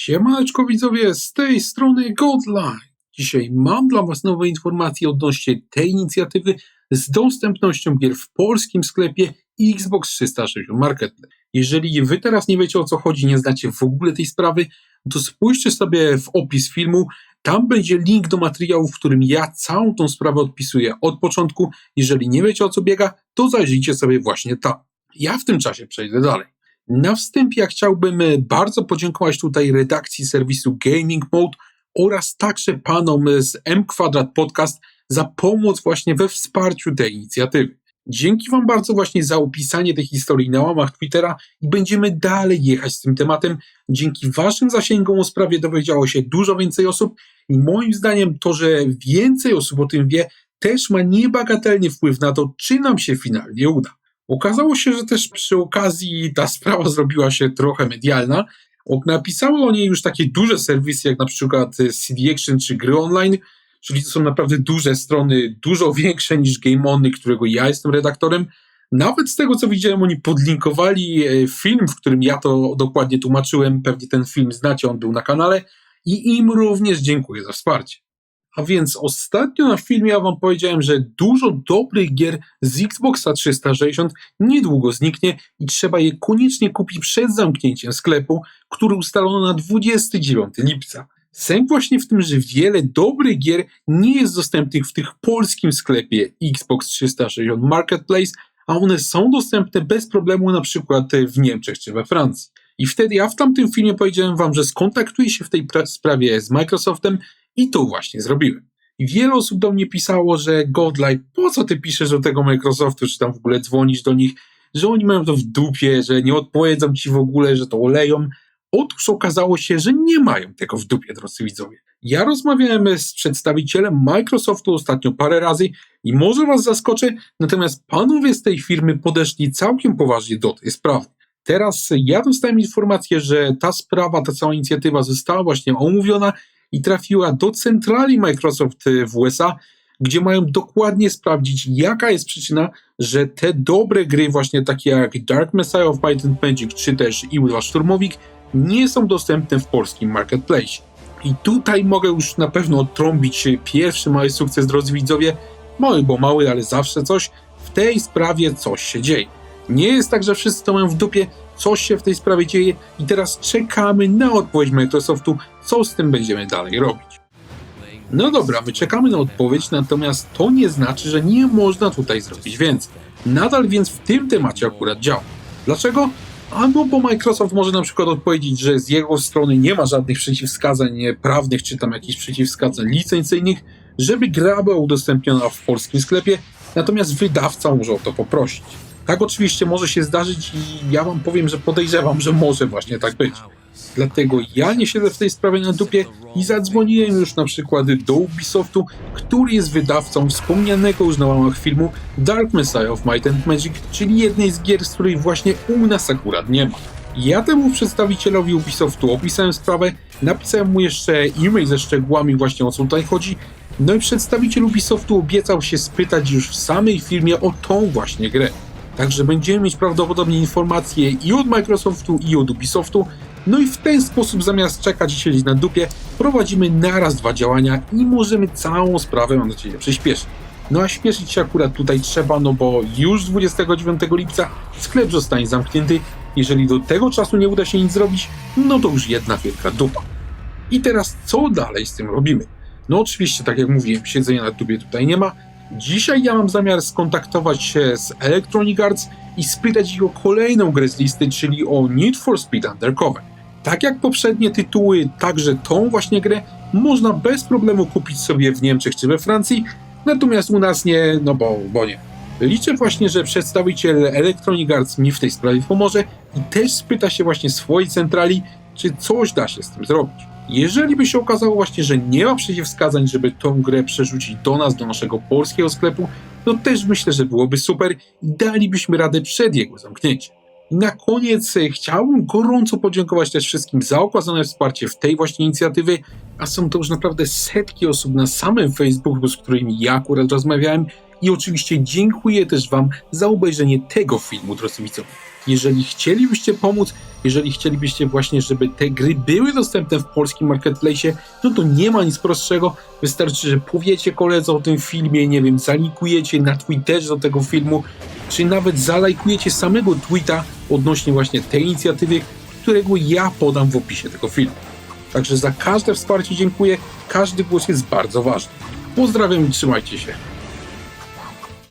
Siemaneczko widzowie, z tej strony Godline. Dzisiaj mam dla Was nowe informacje odnośnie tej inicjatywy z dostępnością gier w polskim sklepie Xbox 360 Marketplace. Jeżeli Wy teraz nie wiecie o co chodzi, nie znacie w ogóle tej sprawy, to spójrzcie sobie w opis filmu, tam będzie link do materiału, w którym ja całą tą sprawę odpisuję od początku. Jeżeli nie wiecie o co biega, to zajrzyjcie sobie właśnie tam. Ja w tym czasie przejdę dalej. Na wstępie chciałbym bardzo podziękować tutaj redakcji serwisu Gaming Mode oraz także panom z M Kwadrat Podcast za pomoc właśnie we wsparciu tej inicjatywy. Dzięki Wam bardzo właśnie za opisanie tej historii na łamach Twittera i będziemy dalej jechać z tym tematem. Dzięki Waszym zasięgom o sprawie dowiedziało się dużo więcej osób i moim zdaniem to, że więcej osób o tym wie, też ma niebagatelny wpływ na to, czy nam się finalnie uda. Okazało się, że też przy okazji ta sprawa zrobiła się trochę medialna. Napisały o niej już takie duże serwisy jak na przykład CD Action czy Gry Online, czyli to są naprawdę duże strony, dużo większe niż Game Ony, którego ja jestem redaktorem. Nawet z tego co widziałem, oni podlinkowali film, w którym ja to dokładnie tłumaczyłem, pewnie ten film znacie, on był na kanale i im również dziękuję za wsparcie. A więc ostatnio na filmie ja Wam powiedziałem, że dużo dobrych gier z Xboxa 360 niedługo zniknie i trzeba je koniecznie kupić przed zamknięciem sklepu, który ustalono na 29 lipca. Sęk właśnie w tym, że wiele dobrych gier nie jest dostępnych w tych polskim sklepie Xbox 360 Marketplace, a one są dostępne bez problemu na przykład w Niemczech czy we Francji. I wtedy ja w tamtym filmie powiedziałem Wam, że skontaktuję się w tej sprawie z Microsoftem i to właśnie zrobiłem. I wiele osób do mnie pisało, że Godline, po co ty piszesz do tego Microsoftu, czy tam w ogóle dzwonisz do nich, że oni mają to w dupie, że nie odpowiedzą ci w ogóle, że to oleją. Otóż okazało się, że nie mają tego w dupie, drodzy widzowie. Ja rozmawiałem z przedstawicielem Microsoftu ostatnio parę razy i może was zaskoczę, natomiast panowie z tej firmy podeszli całkiem poważnie do tej sprawy. Teraz ja dostałem informację, że ta sprawa, ta cała inicjatywa została właśnie omówiona i trafiła do centrali Microsoft w USA, gdzie mają dokładnie sprawdzić, jaka jest przyczyna, że te dobre gry właśnie takie jak Dark Messiah of Might and Magic czy też IU2 Szturmowik nie są dostępne w polskim marketplace. I tutaj mogę już na pewno odtrąbić pierwszy mały sukces, drodzy widzowie. Mały, bo mały, ale zawsze coś. W tej sprawie coś się dzieje. Nie jest tak, że wszyscy to mają w dupie, coś się w tej sprawie dzieje i teraz czekamy na odpowiedź Microsoftu, co z tym będziemy dalej robić. No dobra, my czekamy na odpowiedź, natomiast to nie znaczy, że nie można tutaj zrobić więcej. Nadal więc w tym temacie akurat działa. Dlaczego? Albo bo Microsoft może na przykład odpowiedzieć, że z jego strony nie ma żadnych przeciwwskazań prawnych, czy tam jakichś przeciwwskazań licencyjnych, żeby gra była udostępniona w polskim sklepie, natomiast wydawca może o to poprosić. Tak oczywiście może się zdarzyć i ja Wam powiem, że podejrzewam, że może właśnie tak być. Dlatego ja nie siedzę w tej sprawie na dupie i zadzwoniłem już na przykład do Ubisoftu, który jest wydawcą wspomnianego już na łamach filmu Dark Messiah of Might and Magic, czyli jednej z gier, z której właśnie u nas akurat nie ma. Ja temu przedstawicielowi Ubisoftu opisałem sprawę, napisałem mu jeszcze e-mail ze szczegółami właśnie o co tutaj chodzi, no i przedstawiciel Ubisoftu obiecał się spytać już w samej firmie o tą właśnie grę. Także będziemy mieć prawdopodobnie informacje i od Microsoftu, i od Ubisoftu. No i w ten sposób zamiast czekać i siedzieć na dupie, prowadzimy naraz dwa działania i możemy całą sprawę, mam nadzieję, przyspieszyć. No a śpieszyć się akurat tutaj trzeba, no bo już 29 lipca sklep zostanie zamknięty. Jeżeli do tego czasu nie uda się nic zrobić, no to już jedna wielka dupa. I teraz co dalej z tym robimy? No oczywiście, tak jak mówiłem, siedzenia na dupie tutaj nie ma. Dzisiaj ja mam zamiar skontaktować się z Electronic Arts i spytać ich o kolejną grę z listy, czyli o Need for Speed Undercover. Tak jak poprzednie tytuły, także tą właśnie grę można bez problemu kupić sobie w Niemczech czy we Francji, natomiast u nas nie, no bo nie. Liczę właśnie, że przedstawiciel Electronic Arts mi w tej sprawie pomoże i też spyta się właśnie swojej centrali, czy coś da się z tym zrobić. Jeżeli by się okazało właśnie, że nie ma przeciwwskazań, żeby tą grę przerzucić do nas, do naszego polskiego sklepu, to też myślę, że byłoby super i dalibyśmy radę przed jego zamknięciem. I na koniec chciałbym gorąco podziękować też wszystkim za okazane wsparcie w tej właśnie inicjatywie, a są to już naprawdę setki osób na samym Facebooku, z którymi ja akurat rozmawiałem i oczywiście dziękuję też Wam za obejrzenie tego filmu, drodzy widzowie. Jeżeli chcielibyście pomóc, jeżeli chcielibyście właśnie, żeby te gry były dostępne w polskim marketplace, no to nie ma nic prostszego. Wystarczy, że powiecie koledze o tym filmie, nie wiem, zalikujecie na Twitterze do tego filmu, czy nawet zalajkujecie samego tweeta odnośnie właśnie tej inicjatywy, którego ja podam w opisie tego filmu. Także za każde wsparcie dziękuję, każdy głos jest bardzo ważny. Pozdrawiam i trzymajcie się.